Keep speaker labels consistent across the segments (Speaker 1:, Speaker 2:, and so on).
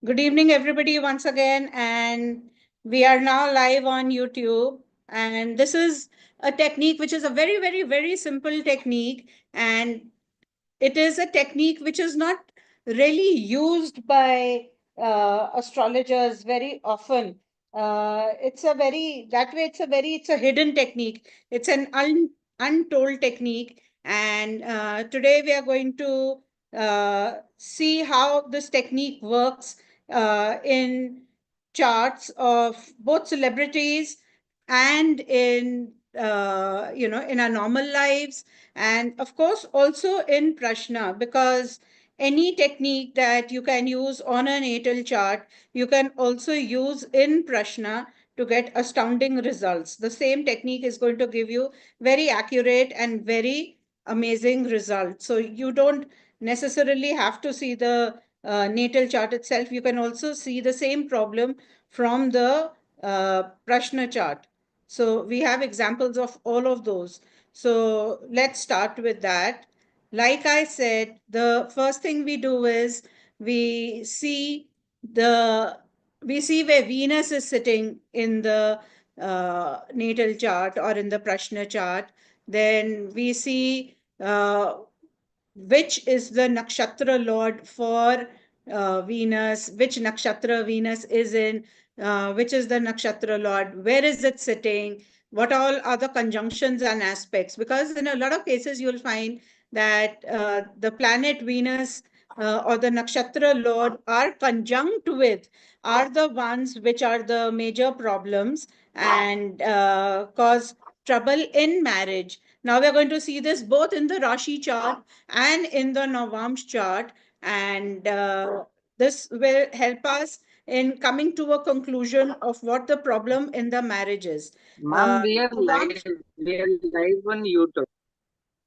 Speaker 1: Good evening, everybody, once again. And we are now live on YouTube. And this is a technique which is a very, very, very simple technique. And it is a technique which is not really used by astrologers very often. It's a hidden technique. It's an untold technique. And today we are going to see how this technique works in charts of both celebrities and in our normal lives, and of course also in prashna, because any technique that you can use on a natal chart you can also use in prashna to get astounding results. The same technique is going to give you very accurate and very amazing results. So you don't necessarily have to see the natal chart itself. You can also see the same problem from the prashna chart. So we have examples of all of those. So let's start with that. Like I said, the first thing we do is we see the we see where Venus is sitting in the natal chart or in the prashna chart. Then we see which is the nakshatra lord for Venus, which nakshatra Venus is in, which is the nakshatra lord, where is it sitting, what all are the conjunctions and aspects. Because in a lot of cases, you'll find that the planet Venus or the nakshatra lord are conjunct with are the ones which are the major problems and cause trouble in marriage. Now we're going to see this both in the Rashi chart and in the Navamsh chart, and this will help us in coming to a conclusion of what the problem in the marriage is.
Speaker 2: Ma'am, we are
Speaker 1: Navamsh,
Speaker 2: live. We are live on YouTube.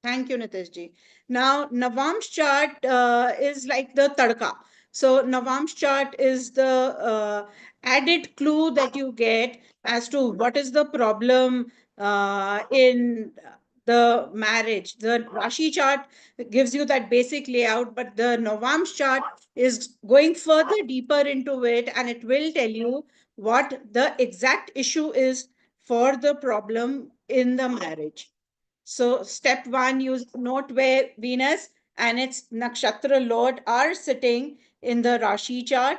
Speaker 1: thank you, Nitishji. Now, Navamsh chart is like the tadka. So, Navamsh chart is the added clue that you get as to what is the problem in the marriage. The Rashi chart gives you that basic layout, but the Navamsh chart is going further deeper into it, and it will tell you what the exact issue is for the problem in the marriage. So step one, you note where Venus and its nakshatra lord are sitting in the Rashi chart.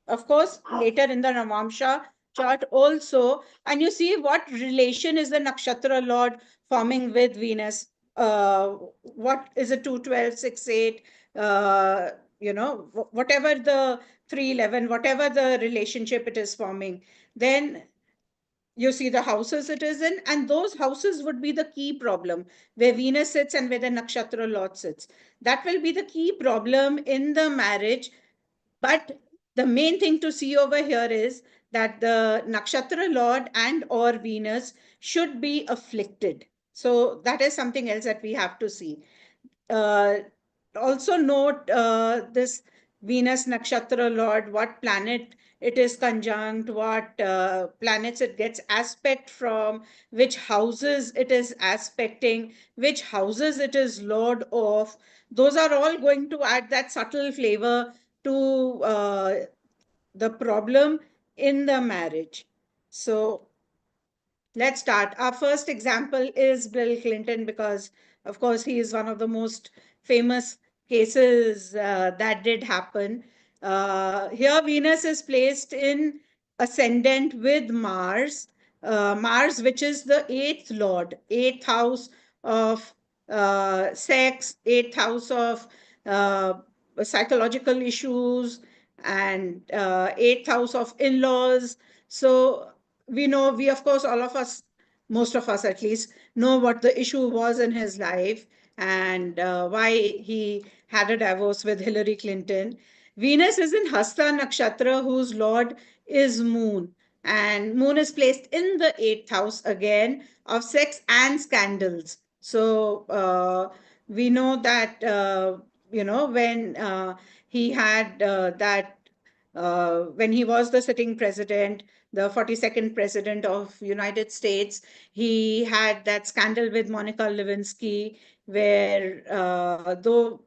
Speaker 1: Of course, later in the Navamsha chart also, and you see what relation is the nakshatra lord forming with Venus. What is it, 212, 6, 8, whatever the 311, whatever the relationship it is forming. Then you see the houses it is in, and those houses would be the key problem where Venus sits and where the nakshatra lord sits. That will be the key problem in the marriage. But the main thing to see over here is that the nakshatra lord and or Venus should be afflicted. So that is something else that we have to see. uh, Also note this Venus nakshatra lord, what planet it is conjunct, what planets it gets aspect from, which houses it is aspecting, which houses it is lord of. Those are all going to add that subtle flavor to the problem in the marriage. So let's start. Our first example is Bill Clinton, because, of course, he is one of the most famous cases that did happen. Here, Venus is placed in ascendant with Mars. Mars, which is the eighth lord, eighth house of sex, eighth house of uh, psychological issues, and eighth house of in laws. So, we know, we of course, all of us, most of us at least, know what the issue was in his life and why he had a divorce with Hillary Clinton. Venus is in Hasta Nakshatra, whose lord is Moon. And Moon is placed in the eighth house again of sex and scandals. So we know that, when he had when he was the sitting president, the 42nd president of United States, he had that scandal with Monica Lewinsky, where though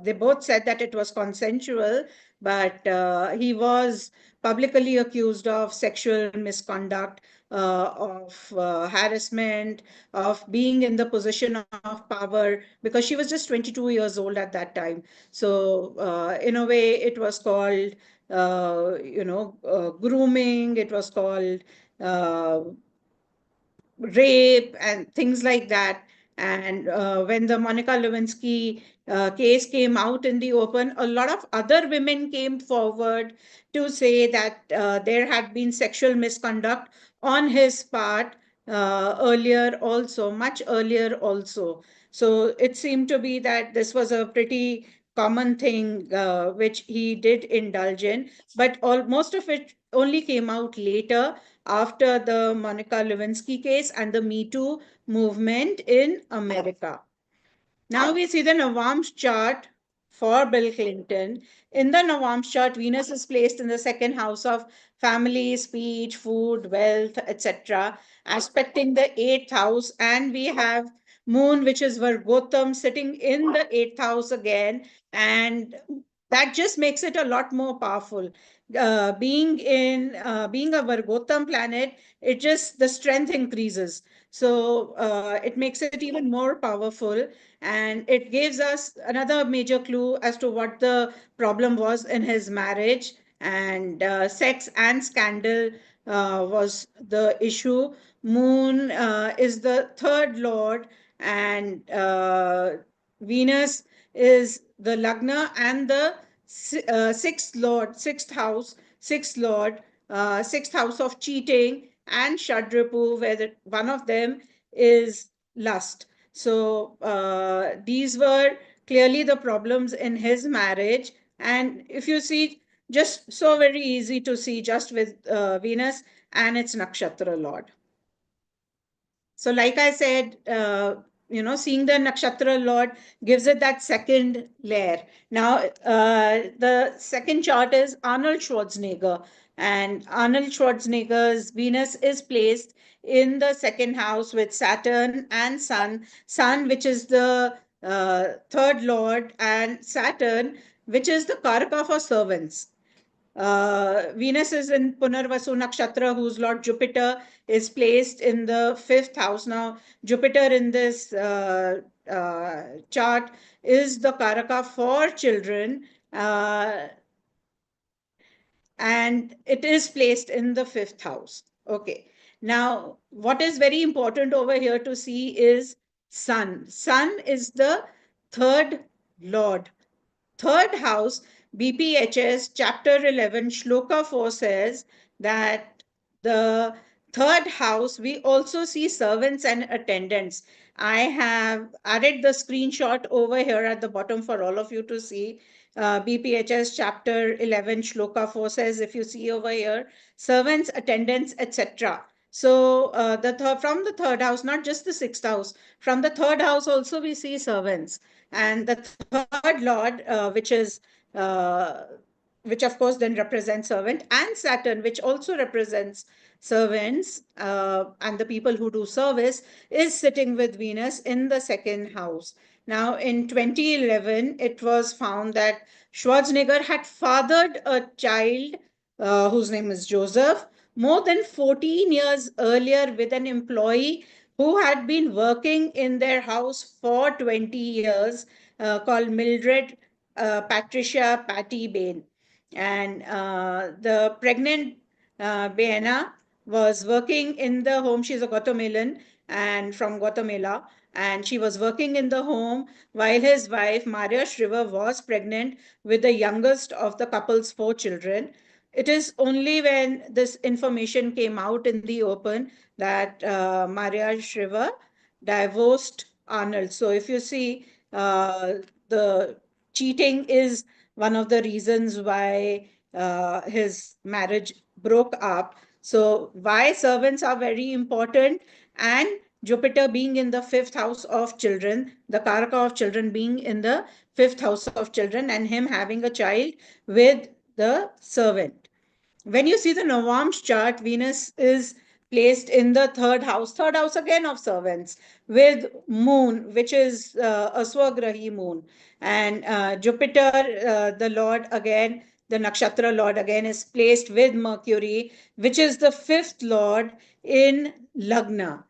Speaker 1: they both said that it was consensual, but he was publicly accused of sexual misconduct, of harassment, of being in the position of power, because she was just 22 years old at that time. So, in a way, it was called, grooming, it was called uh, rape and things like that. And when the Monica Lewinsky case came out in the open, a lot of other women came forward to say that there had been sexual misconduct on his part earlier also, much earlier also. So it seemed to be that this was a pretty common thing which he did indulge in, but most of it only came out later, after the Monica Lewinsky case and the Me Too movement in America. Now we see the Navam's chart for Bill Clinton. In the Navam's chart, Venus is placed in the second house of family, speech, food, wealth, etc., aspecting the eighth house. And we have Moon, which is Vargotam, sitting in the eighth house again. And that just makes it a lot more powerful. Being a Vargotam planet, it just the strength increases. So it makes it even more powerful, and it gives us another major clue as to what the problem was in his marriage. And sex and scandal was the issue. Moon is the third lord, and Venus is the lagna and the sixth lord, sixth house of cheating and shadripu, where one of them is lust. So these were clearly the problems in his marriage. And if you see, just so very easy to see just with Venus and its nakshatra lord. So, like I said, seeing the nakshatra lord gives it that second layer. Now, the second chart is Arnold Schwarzenegger, and Arnold Schwarzenegger's Venus is placed in the second house with Saturn and Sun. Sun, which is the third lord, and Saturn, which is the Karaka for servants. Venus is in Punarvasu Nakshatra, whose Lord Jupiter is placed in the fifth house. Now, Jupiter in this chart is the Karaka for children, and it is placed in the fifth house. Okay. Now, what is very important over here to see is Sun. Sun is the third Lord. Third house, BPHS, chapter 11, Shloka 4 says that the third house, we also see servants and attendants. I have added the screenshot over here at the bottom for all of you to see. BPHS chapter 11, Shloka 4 says, if you see over here, servants, attendants, etc. So from the third house, not just the sixth house, from the third house also we see servants. And the third lord, uh, which of course then represents servant, and Saturn, which also represents servants and the people who do service, is sitting with Venus in the second house. Now, in 2011, it was found that Schwarzenegger had fathered a child whose name is Joseph more than 14 years earlier with an employee who had been working in their house for 20 years, called Mildred Patricia Patty Bain. And the pregnant Beena was working in the home. She's a Guatemalan and from Guatemala. And she was working in the home while his wife, Maria Shriver, was pregnant with the youngest of the couple's four children. It is only when this information came out in the open that Maria Shriver divorced Arnold. So if you see, the cheating is one of the reasons why his marriage broke up. So why servants are very important, and Jupiter being in the fifth house of children, the Karaka of children being in the fifth house of children, and him having a child with the servant. When you see the Novam's chart, Venus is placed in the third house again of servants, with Moon, which is a Swagrahi moon, and Jupiter, the Lord, again the nakshatra lord again is placed with Mercury, which is the fifth lord in Lagna.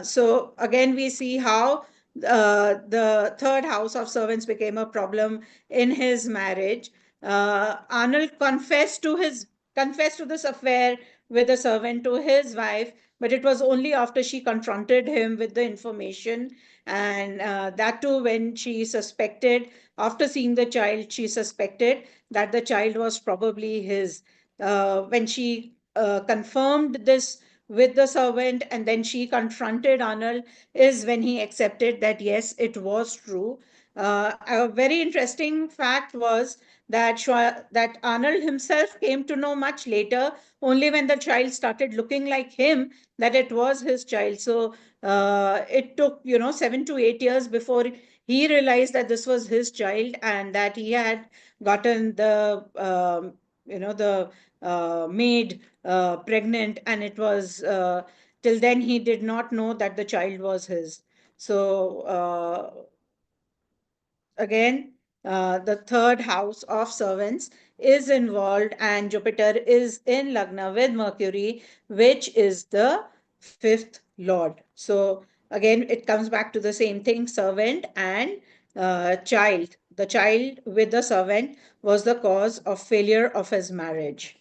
Speaker 1: So again, we see how the third house of servants became a problem in his marriage. Arnold confessed to this affair with a servant to his wife, but it was only after she confronted him with the information, and that too when she suspected, after seeing the child, she suspected that the child was probably his. When she confirmed this with the servant and then she confronted Arnold, is when he accepted that yes, it was true. A very interesting fact was that Arnold himself came to know much later, only when the child started looking like him, that it was his child. So it took 7 to 8 years before he realized that this was his child and that he had gotten the maid pregnant, and it was till then he did not know that the child was his. So again, the third house of servants is involved, and Jupiter is in Lagna with Mercury, which is the fifth lord. So again, it comes back to the same thing, servant and child. The child with the servant was the cause of failure of his marriage.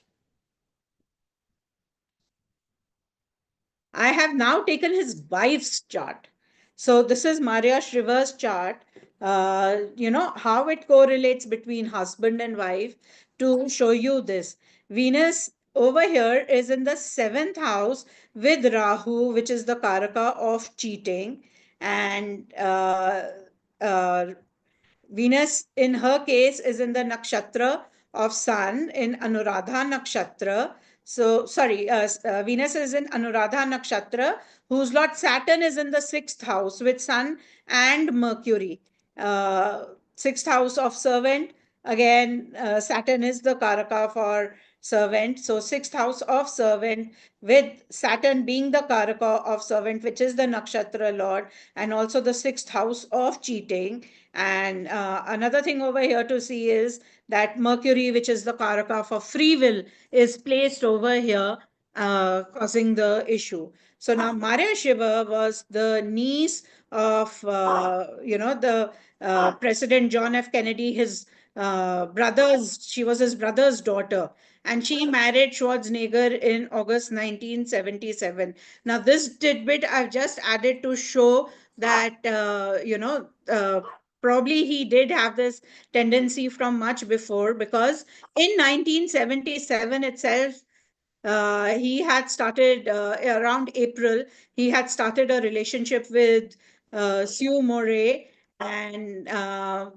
Speaker 1: I have now taken his wife's chart. So this is Maria Shriver's chart. How it correlates between husband and wife to show you this. Venus over here is in the seventh house with Rahu, which is the Karaka of cheating. And uh, Venus, in her case, is in the nakshatra of Sun in Anuradha nakshatra. So, sorry, Venus is in Anuradha nakshatra, whose Lord Saturn is in the sixth house with Sun and Mercury. Sixth house of servant. Again, Saturn is the Karaka for servant. So, sixth house of servant with Saturn being the Karaka of servant, which is the nakshatra lord, and also the sixth house of cheating. And another thing over here to see is that Mercury, which is the Karaka for free will, is placed over here, causing the issue. So now Maria Shiva was the niece of, the President John F. Kennedy, his she was his brother's daughter. And she married Schwarzenegger in August 1977. Now, this tidbit I've just added to show that, probably he did have this tendency from much before, because in 1977 itself, he had started around April, he had started a relationship with Sue Moray, and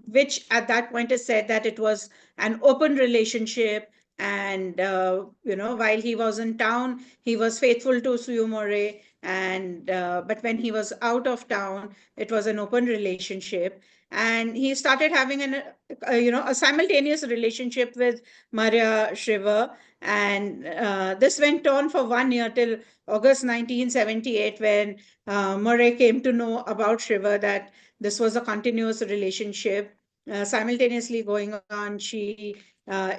Speaker 1: which at that point is said that it was an open relationship. And while he was in town, he was faithful to Sue Moray, and but when he was out of town, it was an open relationship. And he started having a simultaneous relationship with Maria Shriver, and this went on for 1 year till August 1978, when Murray came to know about Shriver, that this was a continuous relationship simultaneously going on. She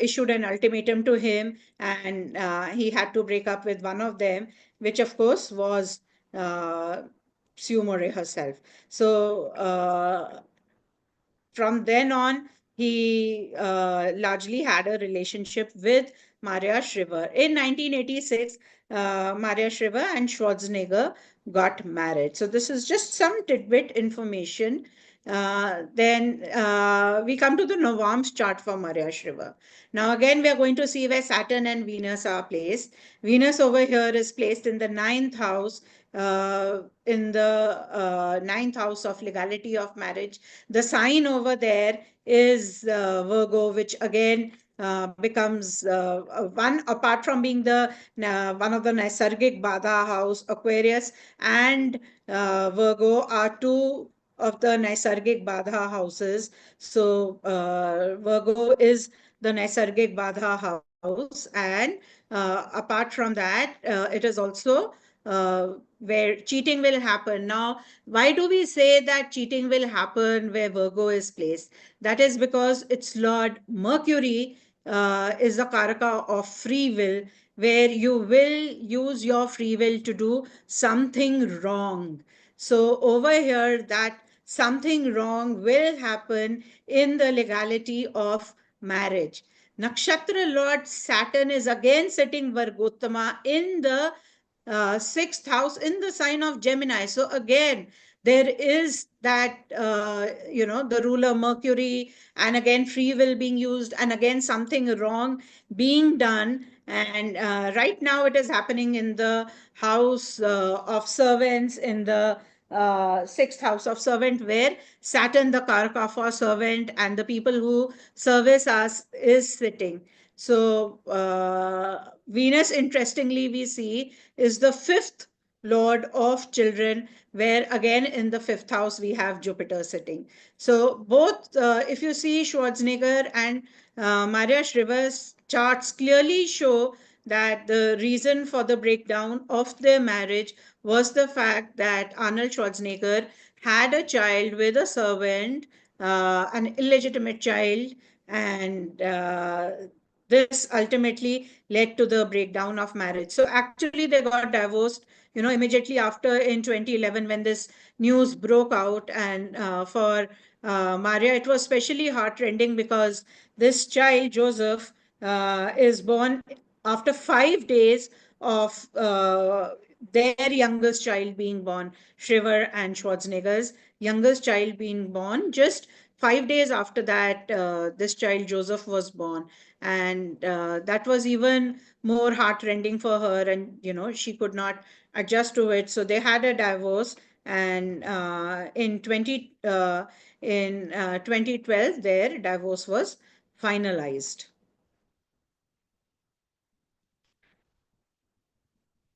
Speaker 1: issued an ultimatum to him, and he had to break up with one of them, which of course was uh, Sue Murray herself. So from then on, he largely had a relationship with Maria Shriver. In 1986, Maria Shriver and Schwarzenegger got married. So this is just some tidbit information. Then we come to the Novam's chart for Maria Shriver. Now again, we are going to see where Saturn and Venus are placed. Venus over here is placed in the ninth house, in the ninth house of legality of marriage. The sign over there is Virgo, which again becomes one, apart from being the one of the Naisargic Badha house. Aquarius and Virgo are two of the Naisargic Badha houses. So Virgo is the Naisargic Badha house, and apart from that, it is also where cheating will happen. Now, why do we say that cheating will happen where Virgo is placed? That is because its Lord Mercury is the karaka of free will, where you will use your free will to do something wrong. So over here, that something wrong will happen in the legality of marriage. Nakshatra Lord Saturn is again sitting Vargottama in the sixth house in the sign of Gemini. So again, there is that, the ruler Mercury, and again, free will being used, and again, something wrong being done. And right now, it is happening in the house of servants, in the sixth house of servant, where Saturn, the Karaka for servant, and the people who service us is sitting. So, Venus, interestingly, we see is the fifth lord of children, where again in the fifth house we have Jupiter sitting. So, both, if you see Schwarzenegger and Maria Shriver's charts, clearly show that the reason for the breakdown of their marriage was the fact that Arnold Schwarzenegger had a child with a servant, an illegitimate child, and this ultimately led to the breakdown of marriage. So actually, they got divorced, immediately after in 2011 when this news broke out. And for Maria, it was especially heartrending because this child, Joseph, is born after 5 days of their youngest child being born, Shriver and Schwarzenegger's youngest child being born. Just 5 days after that, this child, Joseph, was born. And that was even more heartrending for her. And, she could not adjust to it. So they had a divorce. And in 2012, their divorce was finalized.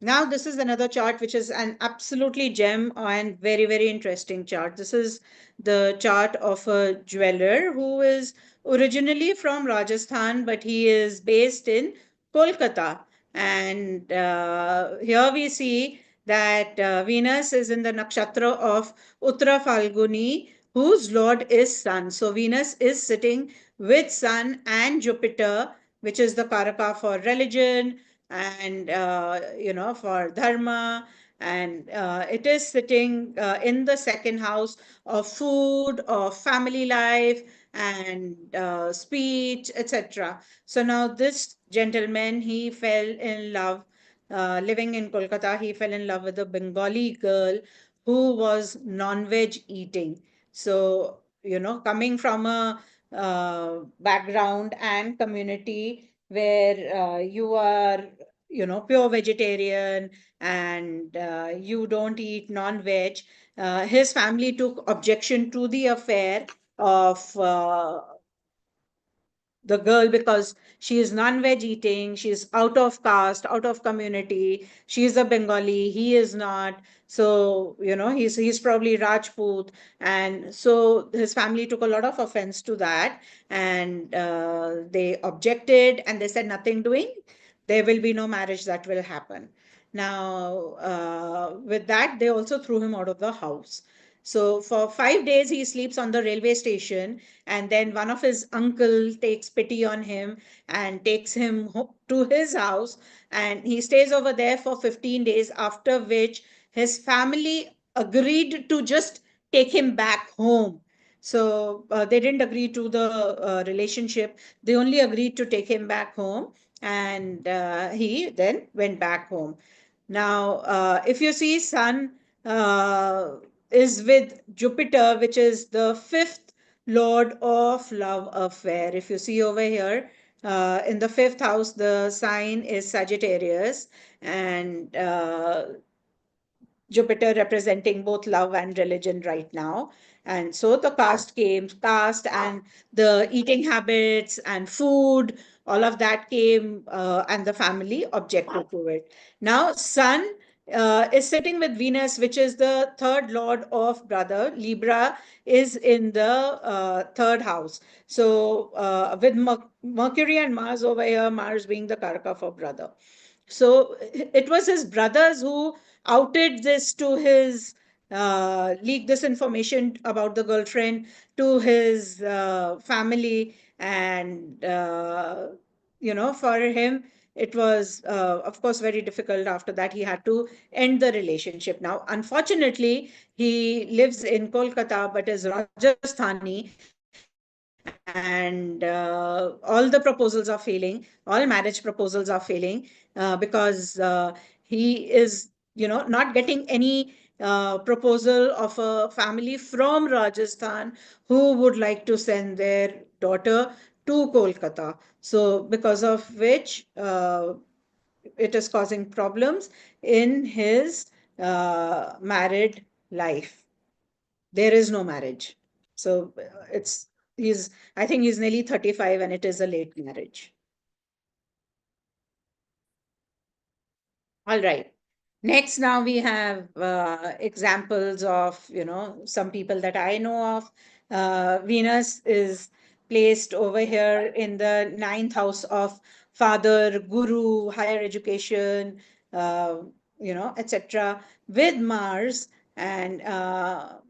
Speaker 1: Now, this is another chart which is an absolutely gem and very, very interesting chart. This is the chart of a jeweler who is originally from Rajasthan, but he is based in Kolkata. And here we see that Venus is in the nakshatra of Uttara Falguni, whose lord is Sun. So, Venus is sitting with Sun and Jupiter, which is the Karaka for religion and for dharma. And it is sitting in the second house of food, of family life, and speech, etc. So now this gentleman, he fell in love, living in Kolkata. He fell in love with a Bengali girl who was non-veg eating. So, coming from a background and community where you are, pure vegetarian, and you don't eat non-veg, his family took objection to the affair of the girl, because she is non-veg eating, she's out of caste, out of community, she is a Bengali, he is not. So, he's probably Rajput. And so his family took a lot of offense to that, and they objected, and they said nothing doing, there will be no marriage that will happen. Now, with that, they also threw him out of the house. So for 5 days, he sleeps on the railway station, and then one of his uncle takes pity on him and takes him to his house, and he stays over there for 15 days, after which his family agreed to just take him back home. So they didn't agree to the relationship, they only agreed to take him back home. And he then went back home. Now, if you see, Sun is with Jupiter, which is the fifth lord of love affair. If you see over here, in the fifth house, the sign is Sagittarius, and Jupiter representing both love and religion right now. And so the caste and the eating habits and food, all of that came, and the family objected to it. Now, Sun is sitting with Venus, which is the third lord of brother. Libra is in the third house. So, with Mercury and Mars over here, Mars being the Karaka for brother. So it was his brothers who outed this to his, leaked this information about the girlfriend to his family. And for him, it was, of course, very difficult. After that, he had to end the relationship. Now, unfortunately, he lives in Kolkata, but is Rajasthani, and all the proposals are failing. All marriage proposals are failing because he is, not getting any proposal of a family from Rajasthan who would like to send their daughter to Kolkata. So, because of which it is causing problems in his married life. There is no marriage. So it's he's I think he's nearly 35 and it is a late marriage. All right. Next, now we have examples of, some people that I know of. Venus is placed over here in the ninth house of father, guru, higher education, uh, etc. with Mars, and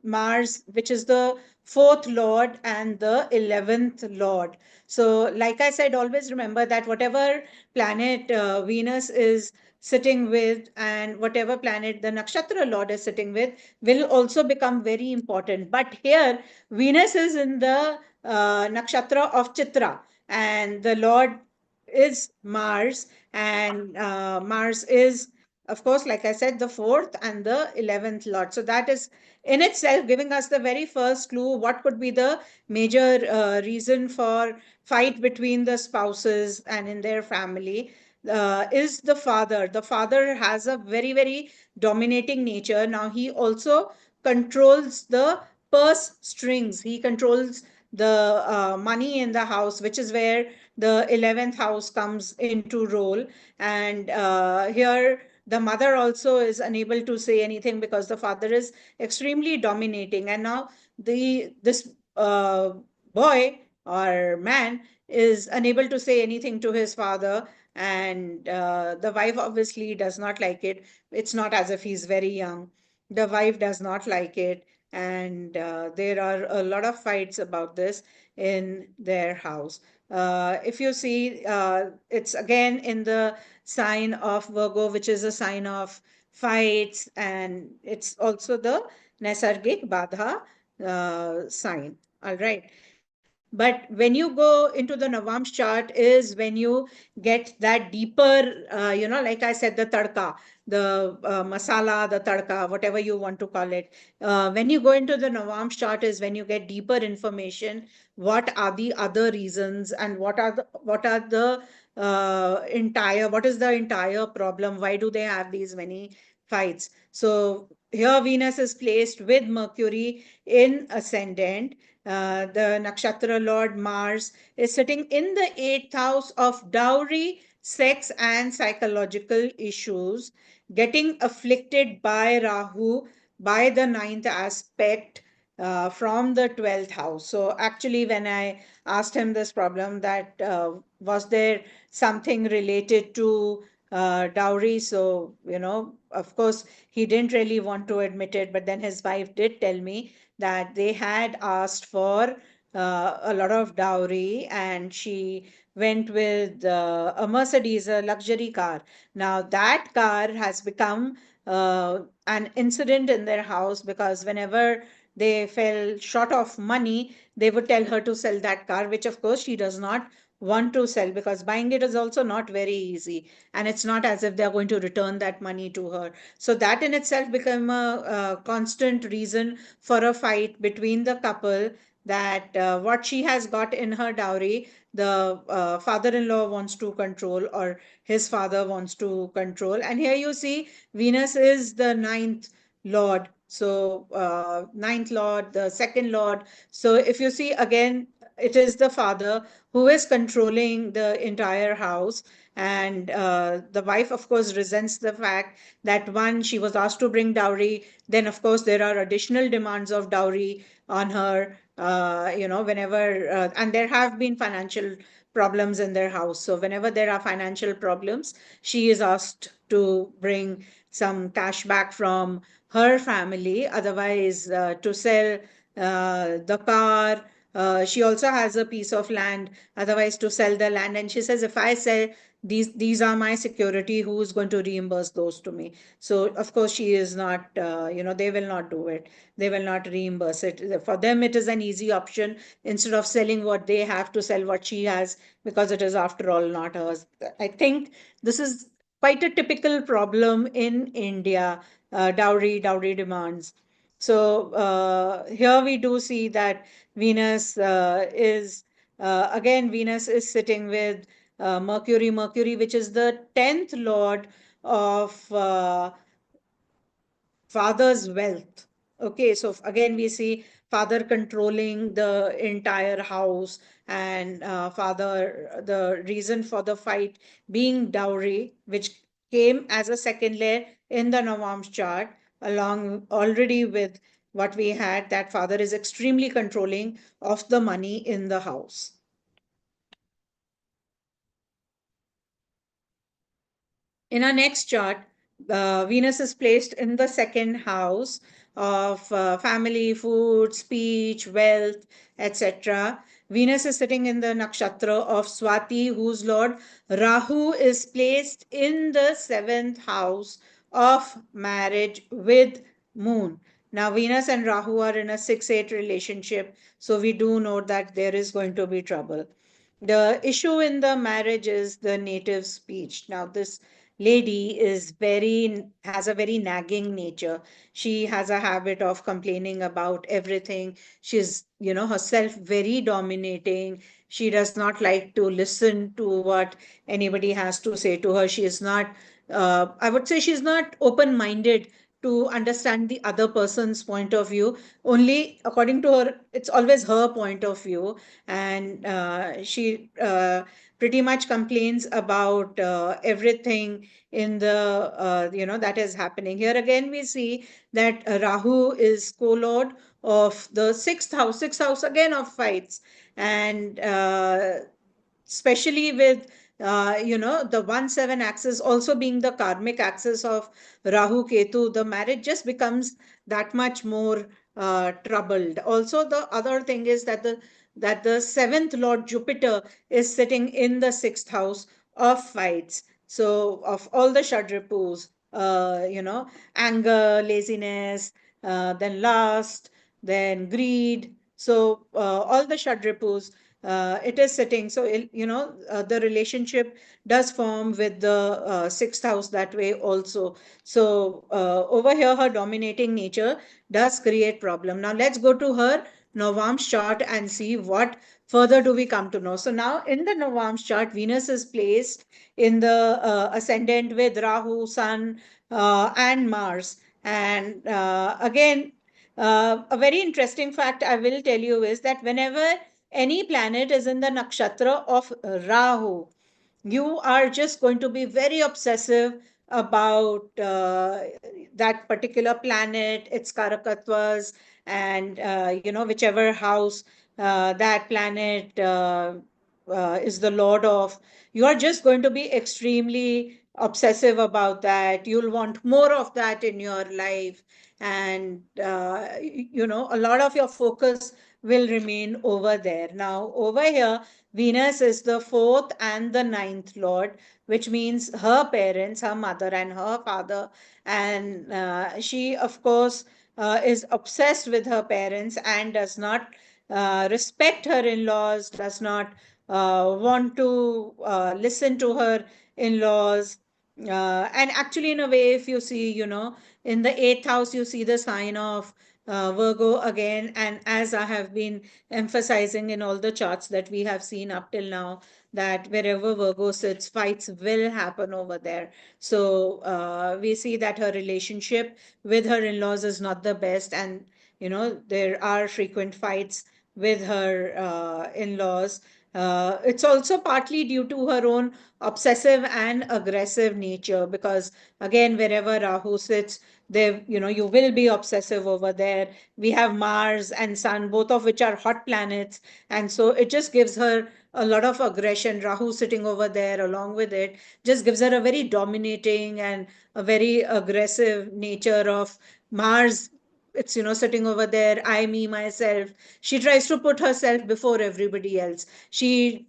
Speaker 1: Mars, which is the fourth lord and the 11th lord. So, like I said, always remember that whatever planet Venus is sitting with, and whatever planet the nakshatra lord is sitting with, will also become very important. But here Venus is in the nakshatra of Chitra, and the lord is Mars, and Mars is, of course, like I said, the fourth and the 11th lord. So that is in itself giving us the very first clue what could be the major reason for fight between the spouses and in their family. Is the father. The father has a very, very dominating nature. Now, he also controls the purse strings. He controls the money in the house, which is where the 11th house comes into role. And here, the mother also is unable to say anything because the father is extremely dominating. And now, this boy or man is unable to say anything to his father, and the wife obviously does not like it. It's not as if he's very young. The wife does not like it, and there are a lot of fights about this in their house. If you see, it's again in the sign of Virgo, which is a sign of fights, and it's also the Naisargik Badha sign. All right. But when you go into the Navam's chart is when you get that deeper, like I said, the tadka, the masala, the tadka, whatever you want to call it. When you go into the Navam's chart is when you get deeper information. What are the other reasons, and what is the entire problem? Why do they have these many fights? So here Venus is placed with Mercury in ascendant. The nakshatra lord Mars is sitting in the eighth house of dowry, sex, and psychological issues, getting afflicted by Rahu by the ninth aspect from the 12th house. So, actually, when I asked him this problem, that was there something related to dowry? So, of course, he didn't really want to admit it, but then his wife did tell me that they had asked for a lot of dowry, and she went with a Mercedes, a luxury car. Now, that car has become an incident in their house, because whenever they fell short of money, they would tell her to sell that car, which of course she does not want to sell, because buying it is also not very easy, and it's not as if they're going to return that money to her. So that in itself became a constant reason for a fight between the couple, that what she has got in her dowry, the father-in-law wants to control, or his father wants to control. And here you see Venus is the ninth lord. So ninth lord, the second lord. So if you see again, it is the father who is controlling the entire house. And the wife, of course, resents the fact that, one, she was asked to bring dowry. Then, of course, there are additional demands of dowry on her, whenever, and there have been financial problems in their house. So, whenever there are financial problems, she is asked to bring some cash back from her family, otherwise, to sell the car, She also has a piece of land, otherwise to sell the land. And she says, if I sell these are my security, who is going to reimburse those to me? So of course she is not, they will not do it. They will not reimburse it. For them, it is an easy option. Instead of selling what they have, to sell what she has, because it is after all not hers. I think this is quite a typical problem in India, dowry demands. So here we do see that Venus Venus is sitting with Mercury, which is the 10th lord of father's wealth. Okay, so again we see father controlling the entire house, and father, the reason for the fight being dowry, which came as a second layer in the Navam's chart, along already with what we had, that father is extremely controlling of the money in the house. In our next chart, Venus is placed in the second house of family, food, speech, wealth, etc. Venus is sitting in the nakshatra of Swati, whose lord Rahu is placed in the seventh house of marriage with moon. Now, Venus and Rahu are in a 6-8 relationship, so we do know that there is going to be trouble. The issue in the marriage is the native speech. Now, this lady has a very nagging nature. She has a habit of complaining about everything. She's, herself very dominating. She does not like to listen to what anybody has to say to her. She is not, I would say, she's not open minded to understand the other person's point of view. Only according to her, it's always her point of view. And she pretty much complains about everything in the that is happening. Here again we see that Rahu is co-lord of the sixth house again of fights. And especially with the 1-7 axis also being the karmic axis of Rahu Ketu, the marriage just becomes that much more troubled. Also, the other thing is that the seventh lord Jupiter is sitting in the sixth house of fights. So of all the Shadripus, anger, laziness, then lust, then greed. So all the Shadripus, it is sitting. So the relationship does form with the sixth house that way also. So over here, her dominating nature does create problem. Now let's go to her Novam's chart and see what further do we come to know. So now in the Novam's chart, Venus is placed in the ascendant with Rahu, Sun, and Mars. And again, a very interesting fact I will tell you is that whenever any planet is in the nakshatra of Rahu, you are just going to be very obsessive about that particular planet, its karakatvas, and whichever house that planet is the lord of. You are just going to be extremely obsessive about that. You'll want more of that in your life, and a lot of your focus will remain over there. Now, over here, Venus is the fourth and the ninth lord, which means her parents, her mother and her father. And she, of course, is obsessed with her parents and does not respect her in laws, does not want to listen to her in laws. And actually, in a way, if you see, in the eighth house, you see the sign of Virgo again. And as I have been emphasizing in all the charts that we have seen up till now, that wherever Virgo sits, fights will happen over there. So we see that her relationship with her in-laws is not the best, and there are frequent fights with her in-laws. It's also partly due to her own obsessive and aggressive nature, because again, wherever Rahu sits, there, you will be obsessive over there. We have Mars and Sun, both of which are hot planets, and so it just gives her a lot of aggression. Rahu sitting over there along with it just gives her a very dominating and a very aggressive nature of Mars. it's, sitting over there, I, me, myself. She tries to put herself before everybody else. She's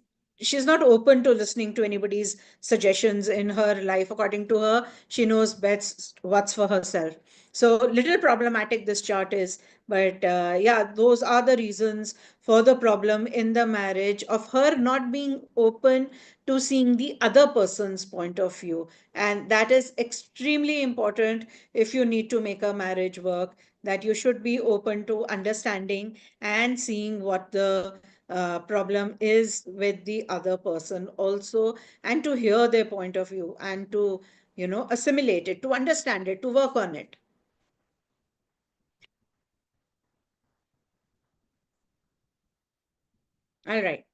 Speaker 1: not open to listening to anybody's suggestions in her life. According to her, she knows best what's for herself. So little problematic this chart is, but yeah, those are the reasons for the problem in the marriage, of her not being open to seeing the other person's point of view. And that is extremely important. If you need to make a marriage work, that you should be open to understanding and seeing what the problem is with the other person also, and to hear their point of view, and to assimilate it, to understand it, to work on it. All right.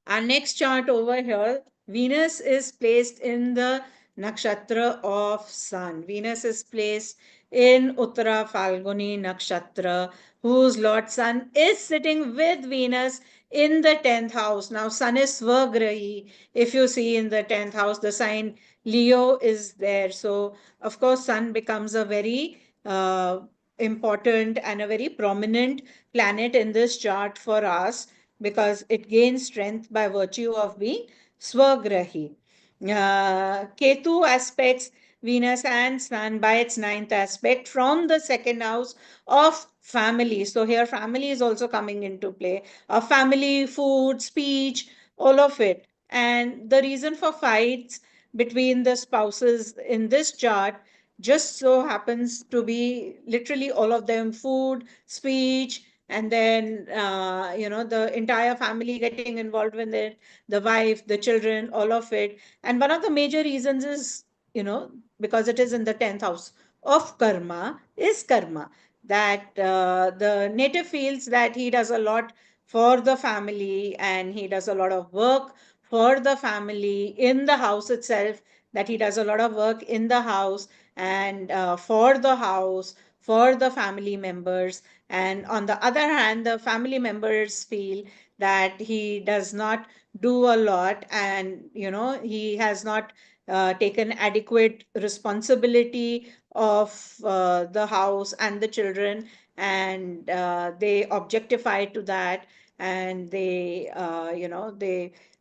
Speaker 1: Our next chart over here, Venus is placed in the nakshatra of Sun. Venus is placed in Uttara Falguni nakshatra, whose Lord Sun is sitting with Venus in the 10th house. Now, Sun is Swagrahi. If you see in the 10th house, the sign Leo is there. So, of course, Sun becomes a very important and a very prominent planet in this chart for us, because it gains strength by virtue of being Swagrahi. Ketu aspects Venus and Sun by its ninth aspect from the second house of family. So here family is also coming into play. Family, food, speech, all of it. And the reason for fights between the spouses in this chart just so happens to be literally all of them: food, speech, and then the entire family getting involved with it, the wife, the children, all of it. And one of the major reasons is, because it is in the 10th house of karma, is karma, that the native feels that he does a lot for the family, and he does a lot of work for the family in the house itself, that he does a lot of work in the house, and for the house, for the family members. And on the other hand, the family members feel that he does not do a lot, and he has not taken adequate responsibility of the house and the children, and they objectify to that, and they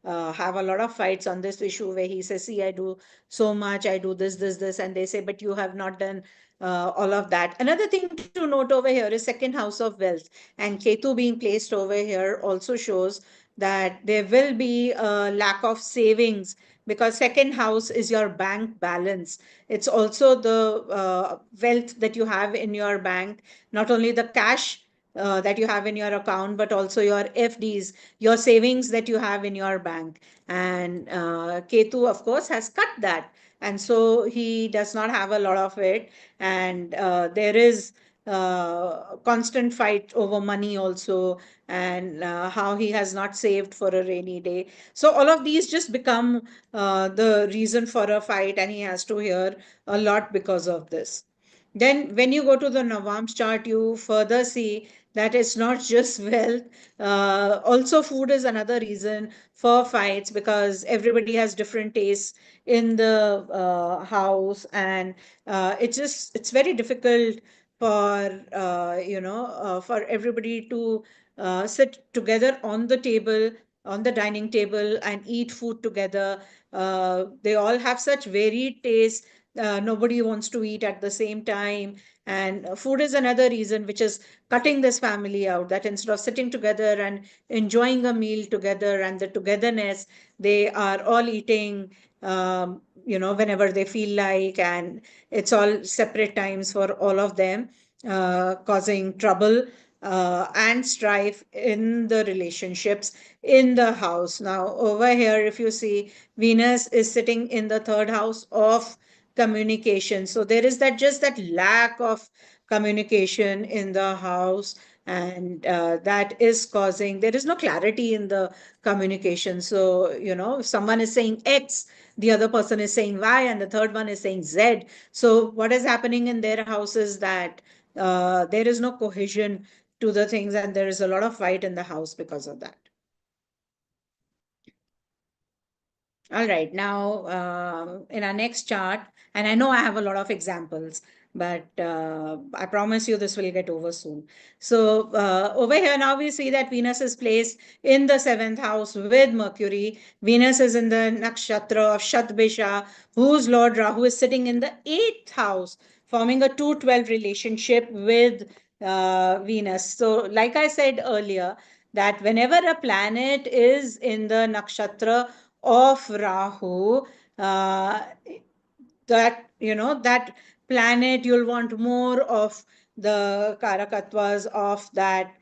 Speaker 1: have a lot of fights on this issue, where he says, see, I do so much, I do this, and they say, but you have not done all of that. Another thing to note over here is second house of wealth, and Ketu being placed over here also shows that there will be a lack of savings, because second house is your bank balance. It's also the wealth that you have in your bank, not only the cash that you have in your account, but also your FDs, your savings that you have in your bank. And Ketu, of course, has cut that. And so he does not have a lot of it. And there is constant fight over money also, and how he has not saved for a rainy day. So all of these just become the reason for a fight, and he has to hear a lot because of this. Then, when you go to the Navam's chart, you further see that it's not just wealth. Also, food is another reason for fights, because everybody has different tastes in the house, and it's very difficult for for everybody to sit together on the table, on the dining table, and eat food together. They all have such varied tastes. Nobody wants to eat at the same time. And food is another reason which is cutting this family out, that instead of sitting together and enjoying a meal together and the togetherness, they are all eating whenever they feel like, and it's all separate times for all of them, causing trouble and strife in the relationships in the house. Now, over here, if you see, Venus is sitting in the third house of communication. So there is that lack of communication in the house, and that is causing, there is no clarity in the communication. So, if someone is saying X, the other person is saying Y, and the third one is saying Z. So what is happening in their house is that there is no cohesion to the things, and there is a lot of fight in the house because of that. All right. Now, in our next chart, and I know I have a lot of examples, but I promise you this will get over soon. So, over here now we see that Venus is placed in the seventh house with Mercury. Venus is in the nakshatra of Shatbisha, whose Lord Rahu is sitting in the eighth house, forming a 212 relationship with Venus. So, like I said earlier, that whenever a planet is in the nakshatra of Rahu, uh, that that planet, you'll want more of the karakatwas of that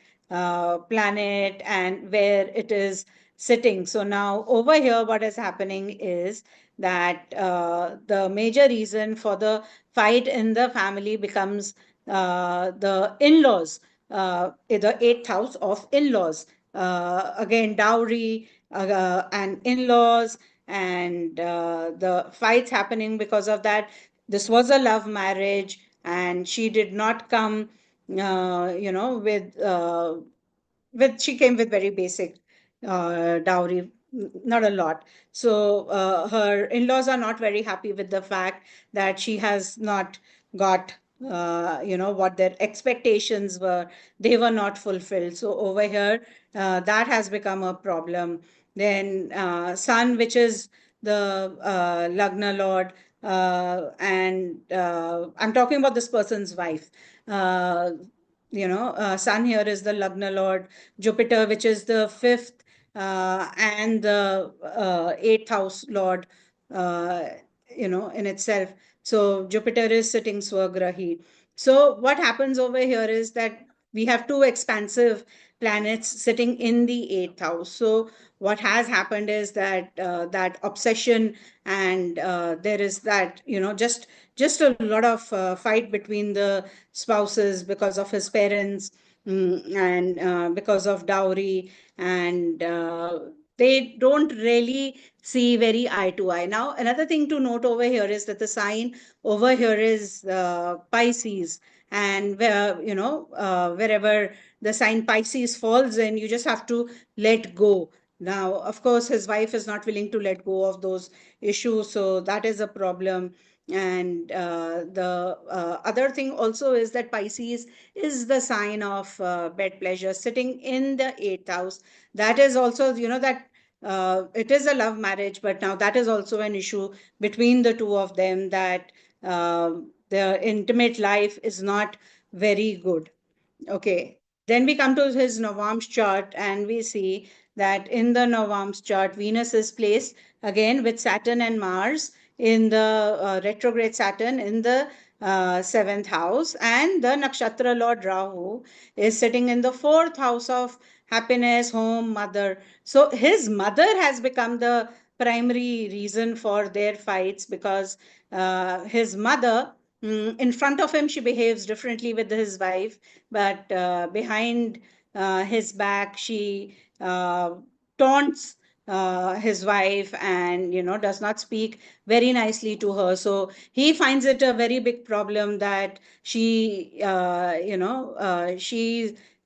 Speaker 1: planet and where it is sitting. So now over here what is happening is that the major reason for the fight in the family becomes the in-laws, the eighth house of in-laws, again dowry, and in-laws, and the fights happening because of that. This was a love marriage, and she did not come, with she came with very basic dowry, not a lot. So her in-laws are not very happy with the fact that she has not got what their expectations were. They were not fulfilled. So over here, that has become a problem. Then sun, which is the lagna lord, and I'm talking about this person's wife. uh, Sun here is the lagna lord. Jupiter, which is the fifth and the eighth house lord, uh, in itself. So Jupiter is sitting swagrahi. So what happens over here is that we have two expansive planets sitting in the eighth house. So what has happened is that that obsession, and there is that, just a lot of fight between the spouses because of his parents, and because of dowry, and they don't really see very eye to eye. Now, another thing to note over here is that the sign over here is Pisces, and where, wherever the sign Pisces falls in, you just have to let go. Now, of course, his wife is not willing to let go of those issues, so that is a problem. And the other thing also is that Pisces is the sign of bed pleasure, sitting in the eighth house. That is also, that it is a love marriage, but now that is also an issue between the two of them, that their intimate life is not very good. Okay. Then we come to his Navam's chart, and we see that in the Navam's chart, Venus is placed again with Saturn and Mars in the retrograde Saturn in the seventh house, and the Nakshatra Lord Rahu is sitting in the fourth house of happiness, home, mother. So his mother has become the primary reason for their fights, because his mother, in front of him, she behaves differently with his wife, but behind his back, she taunts his wife, and does not speak very nicely to her. So he finds it a very big problem that she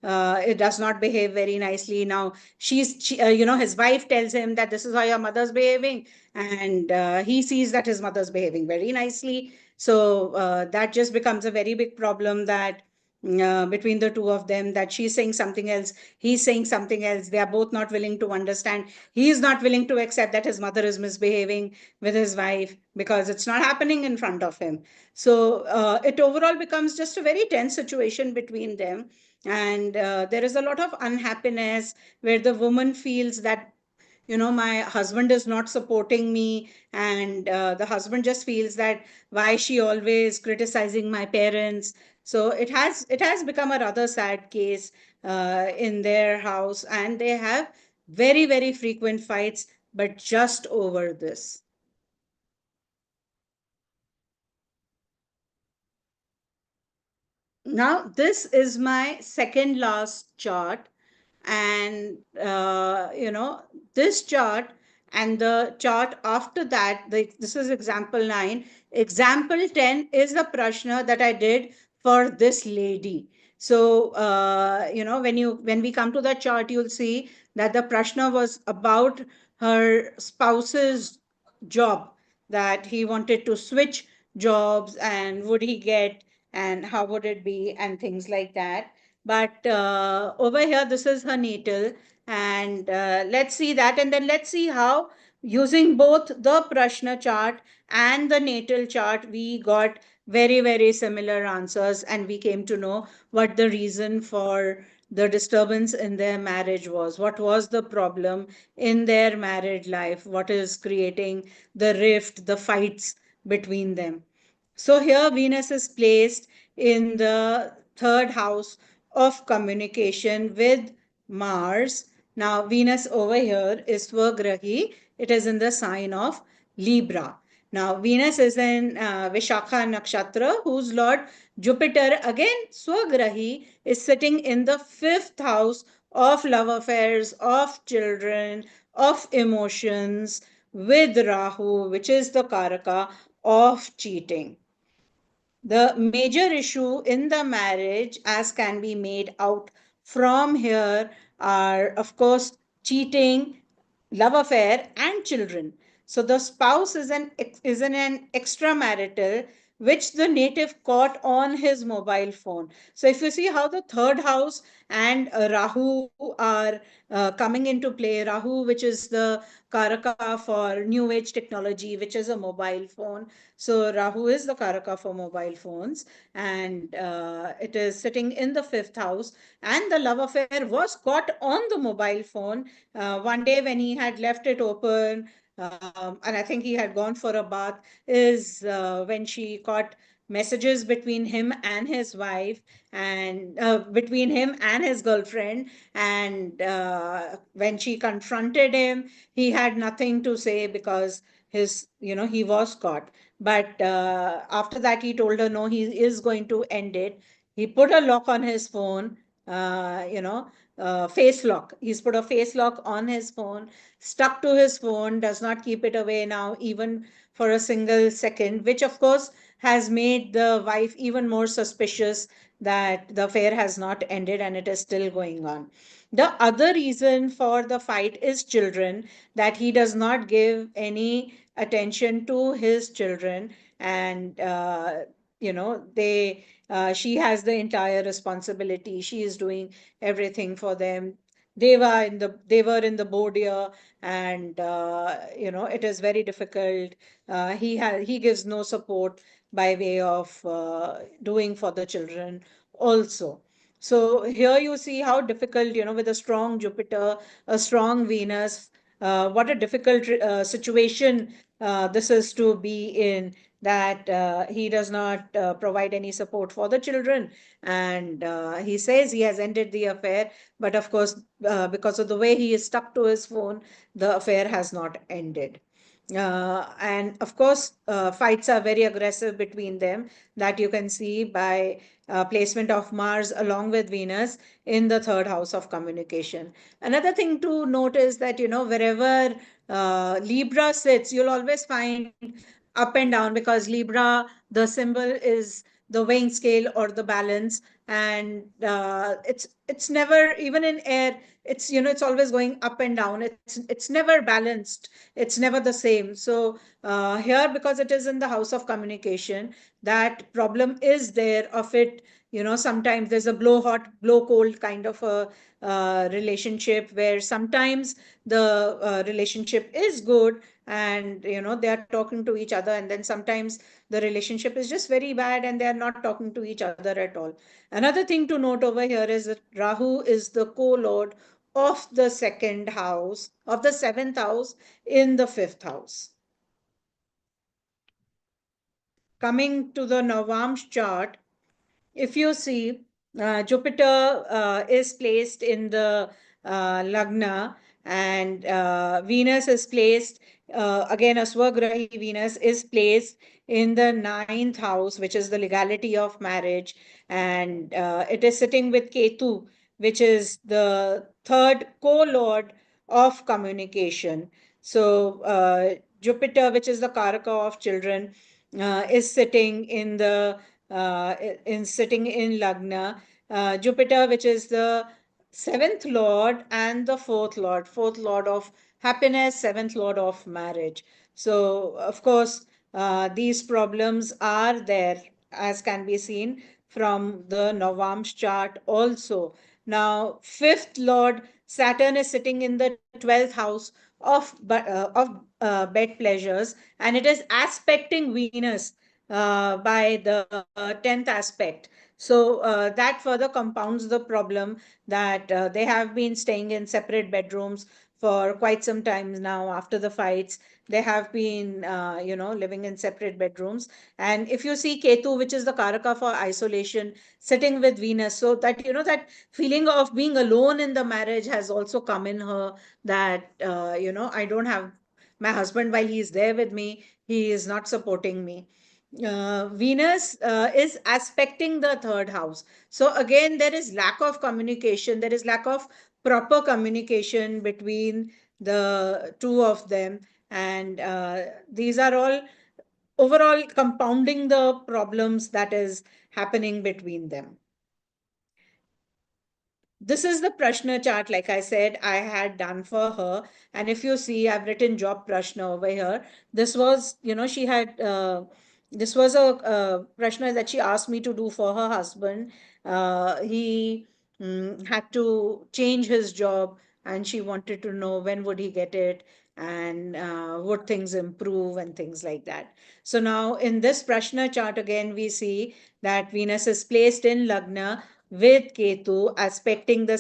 Speaker 1: it does not behave very nicely. Now his wife tells him that this is how your mother's behaving, and he sees that his mother's behaving very nicely. So that just becomes a very big problem, that between the two of them, that she's saying something else, he's saying something else. They are both not willing to understand. He is not willing to accept that his mother is misbehaving with his wife, because it's not happening in front of him. So it overall becomes just a very tense situation between them. And there is a lot of unhappiness, where the woman feels that, my husband is not supporting me, and the husband just feels that why she always criticizing my parents. So it has become a rather sad case in their house, and they have very, very frequent fights, but just over this. Now, this is my second last chart, and this chart and the chart after that, this is example 9. Example 10 is the prashna that I did for this lady. So when we come to the chart, you'll see that the prashna was about her spouse's job, that he wanted to switch jobs, and would he get, and how would it be, and things like that. But over here, this is her natal, and let's see that, and then let's see how, using both the prashna chart and the natal chart, we got very, very similar answers, and we came to know what the reason for the disturbance in their marriage was. What was the problem in their married life? What is creating the rift, the fights between them? So here Venus is placed in the third house of communication with Mars. Now Venus over here is Swagrahi. It is in the sign of Libra. Now Venus is in Vishakha Nakshatra, whose Lord Jupiter, again Swagrahi, is sitting in the fifth house of love affairs, of children, of emotions, with Rahu, which is the Karaka of cheating. The major issue in the marriage, as can be made out from here, are of course cheating, love affair, and children. So the spouse is in an extramarital, which the native caught on his mobile phone. So if you see how the third house and Rahu are coming into play, Rahu, which is the Karaka for new age technology, which is a mobile phone. So Rahu is the Karaka for mobile phones, and it is sitting in the fifth house. And the love affair was caught on the mobile phone one day when he had left it open, and I think he had gone for a bath, is when she caught messages between him and his wife, and between him and his girlfriend. And when she confronted him, he had nothing to say, because he was caught. But after that, he told her no, he is going to end it. He put a lock on his phone, face lock. He's put a face lock on his phone, stuck to his phone, does not keep it away now, even for a single second, which of course has made the wife even more suspicious that the affair has not ended and it is still going on. The other reason for the fight is children, that he does not give any attention to his children, and they she has the entire responsibility. She is doing everything for them. They were in the board year, and it is very difficult. He gives no support by way of doing for the children also. So here you see how difficult, with a strong Jupiter, a strong Venus, what a difficult situation this is to be in, that he does not provide any support for the children. And he says he has ended the affair, but of course, because of the way he is stuck to his phone, the affair has not ended. And of course, fights are very aggressive between them, that you can see by placement of Mars along with Venus in the third house of communication. Another thing to note is that, wherever Libra sits, you'll always find up and down, because Libra, the symbol is the weighing scale or the balance, and it's never, even in air, it's always going up and down. It's never balanced. It's never the same. So here, because it is in the house of communication, that problem is there of it. Sometimes there's a blow hot, blow cold kind of a relationship, where sometimes the relationship is good, and they are talking to each other, and then sometimes the relationship is just very bad and they are not talking to each other at all. Another thing to note over here is that Rahu is the co-lord of the second house, of the seventh house, in the fifth house. Coming to the Navamsh chart, if you see, Jupiter is placed in the Lagna, and Venus is placed, again, a Swagrahi Venus is placed in the ninth house, which is the legality of marriage, and it is sitting with Ketu, which is the third co-lord of communication. So Jupiter, which is the Karaka of children, is sitting in the sitting in Lagna. Jupiter, which is the seventh lord and the fourth lord of happiness, seventh lord of marriage. So, of course, these problems are there, as can be seen from the Novam's chart also. Now, fifth lord, Saturn is sitting in the 12th house of bed pleasures, and it is aspecting Venus by the 10th aspect. So that further compounds the problem that they have been staying in separate bedrooms for quite some time now after the fights. They have been, living in separate bedrooms. And if you see Ketu, which is the Karaka for isolation, sitting with Venus, so that, that feeling of being alone in the marriage has also come in her, that, I don't have my husband while he is there with me, he is not supporting me. Venus is aspecting the third house. So again, there is lack of communication. There is lack of proper communication between the two of them, and these are all overall compounding the problems that is happening between them. This is the prashna chart, like I said, I had done for her. And if you see, I've written job prashna over here. This was, she had, this was a prashna that she asked me to do for her husband. He had to change his job, and she wanted to know when would he get it, and would things improve and things like that. So now in this prashna chart, again, we see that Venus is placed in Lagna with Ketu aspecting the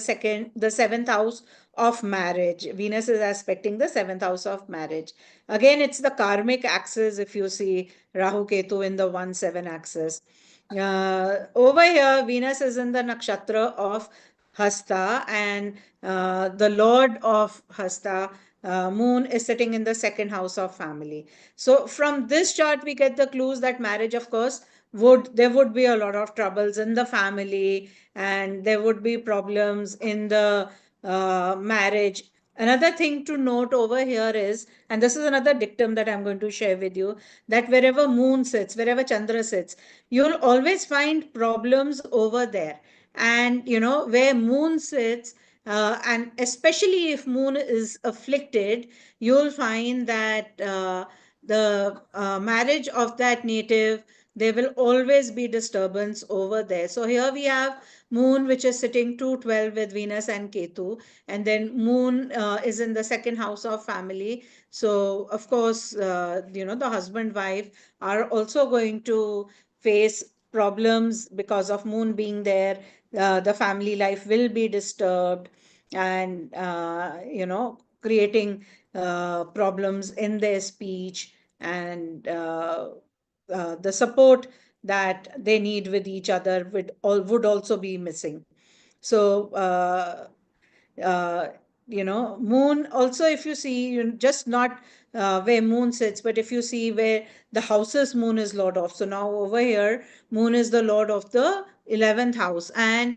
Speaker 1: seventh house of marriage. Venus is aspecting the seventh house of marriage. Again, it's the karmic axis if you see Rahu Ketu in the 1-7 axis. Over here, Venus is in the nakshatra of Hasta, and the lord of Hasta, moon, is sitting in the second house of family. So from this chart, we get the clues that marriage, of course, would be a lot of troubles in the family, and there would be problems in the marriage. Another thing to note over here is, and this is another dictum that I'm going to share with you, that wherever moon sits, wherever Chandra sits, you'll always find problems over there. And where moon sits, and especially if moon is afflicted, you'll find that the marriage of that native, there will always be disturbance over there. So here we have moon, which is sitting 212 with Venus and Ketu, and then moon is in the second house of family. So of course, the husband wife are also going to face problems because of moon being there. The family life will be disturbed, and creating problems in their speech, and the support that they need with each other would also be missing. So uh, moon also, if you see, just not where moon sits, but if you see where the houses moon is lord of. So now over here, moon is the lord of the 11th house, and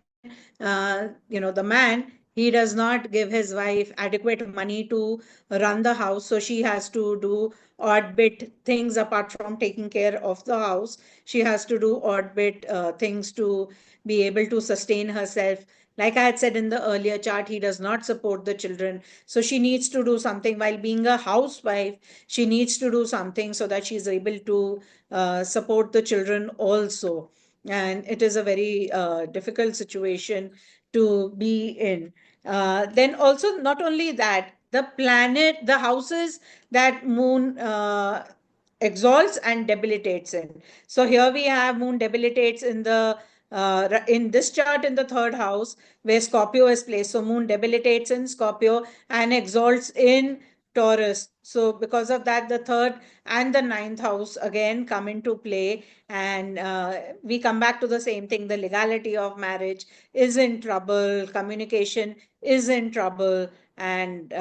Speaker 1: the man, he does not give his wife adequate money to run the house, so she has to do odd bit things. Apart from taking care of the house, she has to do odd bit things to be able to sustain herself. Like I had said in the earlier chart, he does not support the children, so she needs to do something. While being a housewife, she needs to do something so that she's able to support the children also. And it is a very difficult situation to be in. Then also, not only that, the planet, the houses that moon exalts and debilitates in. So here we have moon debilitates in the in this chart in the third house where Scorpio is placed. So moon debilitates in Scorpio and exalts in Taurus. So because of that, the third and the ninth house again come into play, and we come back to the same thing. The legality of marriage is in trouble, communication is in trouble, and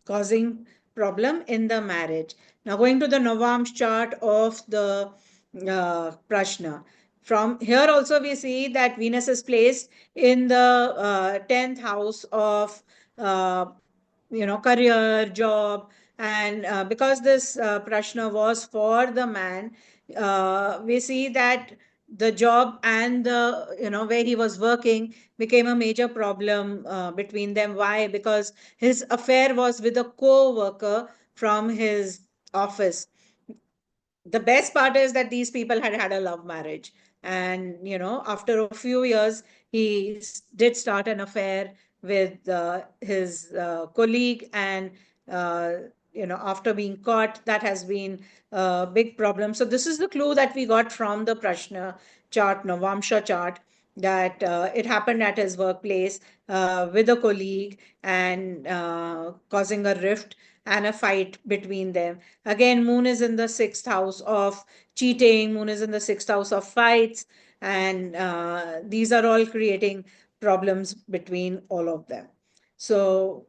Speaker 1: causing problem in the marriage. Now going to the Novam's chart of the prashna. From here also we see that Venus is placed in the 10th house of uh, career, job, and because this prashna was for the man, we see that the job and the where he was working became a major problem between them. Why? Because his affair was with a co-worker from his office. The best part is that these people had had a love marriage, and after a few years he did start an affair with his colleague, and uh, after being caught, that has been a big problem. So this is the clue that we got from the prashna chart, Navamsha chart, that it happened at his workplace with a colleague, and causing a rift and a fight between them. Again, moon is in the sixth house of cheating, moon is in the sixth house of fights, and these are all creating problems between all of them. So,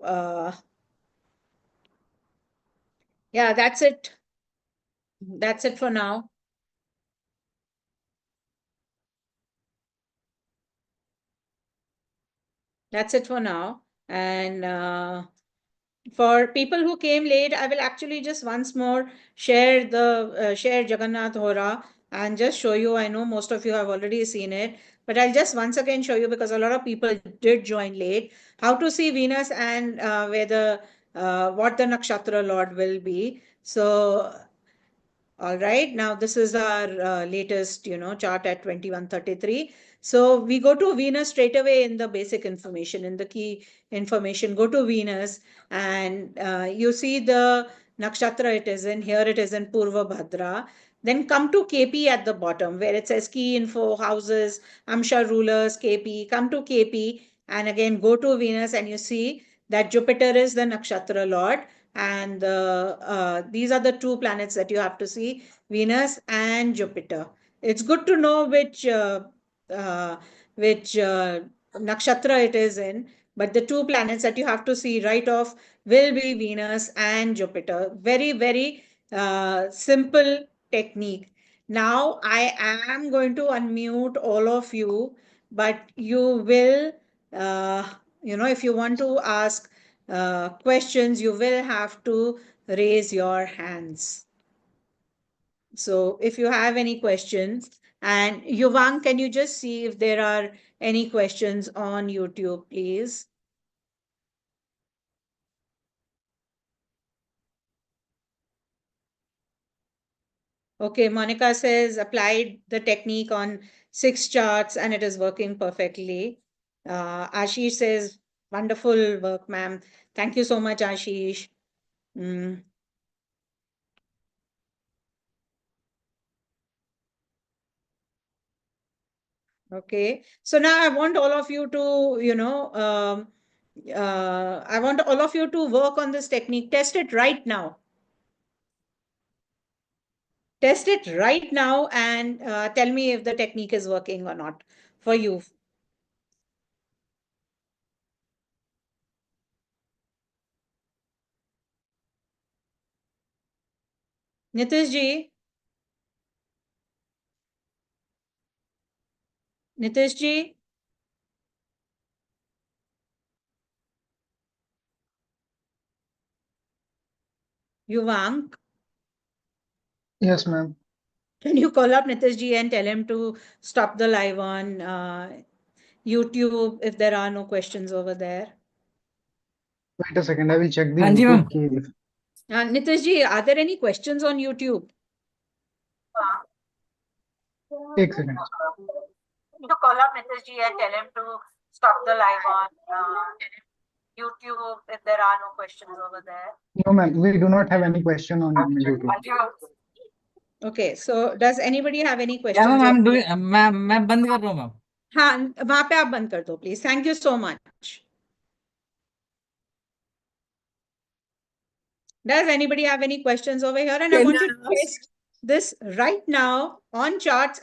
Speaker 1: yeah, that's it. That's it for now. That's it for now. And for people who came late, I will actually just once more share Jagannath Hora and just show you. I know most of you have already seen it, but I'll just once again show you, because a lot of people did join late, how to see Venus, and where the what the nakshatra lord will be. So all right, now this is our latest, chart at 2133. So we go to Venus straight away in the basic information, in the key information. Go to Venus, and you see the nakshatra it is in. Here it is in Purva Bhadra. Then come to KP at the bottom, where it says key info, houses, Amsha rulers, KP. Come to KP, and again go to Venus, and you see that Jupiter is the nakshatra lord, and these are the two planets that you have to see, Venus and Jupiter. It's good to know uh, which nakshatra it is in, but the two planets that you have to see right off will be Venus and Jupiter. Very, very simple technique. Now I am going to unmute all of you, but you will, uh, if you want to ask questions, you will have to raise your hands. So if you have any questions, and Yuvang, can you just see if there are any questions on YouTube, please? Okay, Monica says applied the technique on 6 charts and it is working perfectly. Ashish says wonderful work, ma'am. Thank you so much, Ashish. Mm. Okay. So now I want all of you to, I want all of you to work on this technique. Test it right now. Test it right now, and tell me if the technique is working or not for you. Nitish ji, Nitish ji, Yuvang,
Speaker 3: Yes, ma'am.
Speaker 1: can you call up Nitish ji and tell him to stop the live on YouTube if there are no questions over there?
Speaker 3: Wait a second. I will check the
Speaker 4: हाँ जी ma'am
Speaker 3: YouTube key.
Speaker 1: Nitish ji, are there any questions on YouTube?
Speaker 3: एक second.
Speaker 1: To call up Nitish ji and tell him to stop the live on YouTube if there are no questions over there.
Speaker 3: No, ma'am. We do not have any question on YouTube.
Speaker 1: Okay, so does anybody have any
Speaker 4: क्या
Speaker 1: questions?
Speaker 4: Ma'am I'm doing मैं बंद कर रहा हूँ ma'am
Speaker 1: हाँ, वहां पे आप बंद कर दो please. Thank you so much. Does anybody have any questions over here? And I want you to test this right now on charts.